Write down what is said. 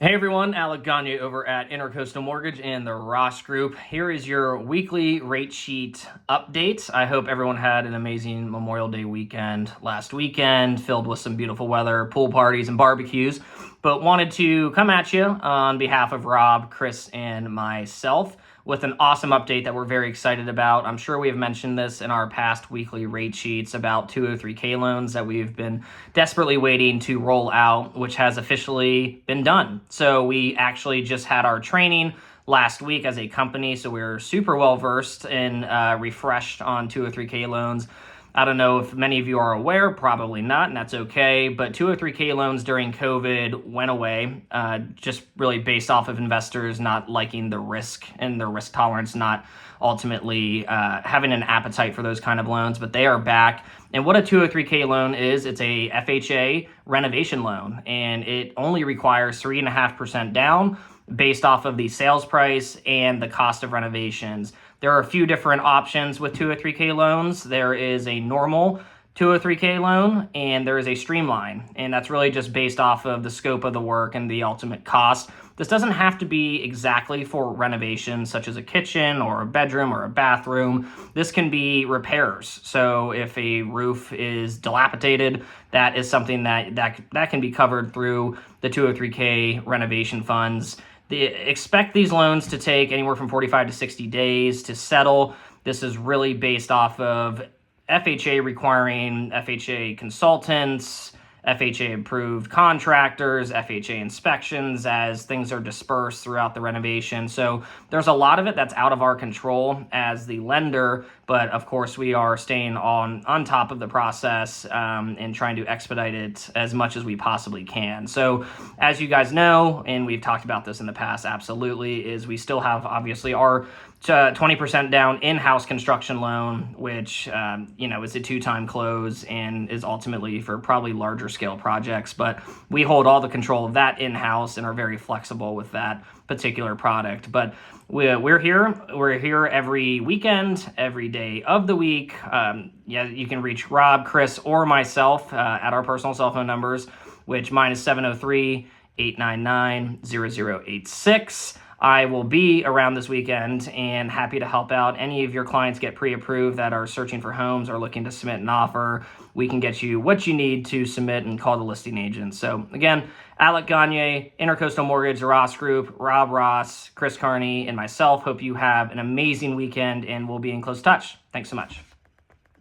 Hey everyone, Alec Gagne over at Intercoastal Mortgage and the Ross Group. Here is your weekly rate sheet update. I hope everyone had an amazing Memorial Day weekend last weekend, filled with some beautiful weather, pool parties, and barbecues. But wanted to come at you on behalf of Rob, Chris, and myself with an awesome update that we're very excited about. I'm sure we have mentioned this in our past weekly rate sheets about 203K loans that we've been desperately waiting to roll out, which has officially been done. So we actually just had our training last week as a company, so we're super well versed and refreshed on 203K loans. I don't know if many of you are aware, probably not, and that's okay, but 203K loans during COVID went away, just really based off of investors not liking the risk and their risk tolerance, not ultimately having an appetite for those kind of loans, but they are back. And what a 203K loan is, it's a FHA renovation loan, and it only requires 3.5% down based off of the sales price and the cost of renovations. There are a few different options with 203K loans. There is a normal 203K loan and there is a streamline, and that's really just based off of the scope of the work and the ultimate cost. This doesn't have to be exactly for renovations such as a kitchen or a bedroom or a bathroom. This can be repairs. So if a roof is dilapidated, that is something that can be covered through the 203K renovation funds. Expect these loans to take anywhere from 45 to 60 days to settle. This is really based off of FHA requiring FHA consultants, FHA approved contractors, FHA inspections as things are dispersed throughout the renovation. So there's a lot of it that's out of our control as the lender, but of course we are staying on top of the process and trying to expedite it as much as we possibly can. So as you guys know, and we've talked about this in the past, absolutely, is we still have obviously our 20% down in-house construction loan, which is a 2-time close and is ultimately for probably larger scale projects. But we hold all the control of that in-house and are very flexible with that particular product. But we're here. We're here every weekend, every day of the week. You can reach Rob, Chris, or myself at our personal cell phone numbers, which mine is 703-899-0086. I will be around this weekend and happy to help out any of your clients get pre-approved that are searching for homes or looking to submit an offer. We can get you what you need to submit and call the listing agent. So again, Alec Gagne, Intercoastal Mortgage, Ross Group, Rob Ross, Chris Carney, and myself hope you have an amazing weekend and we'll be in close touch. Thanks so much.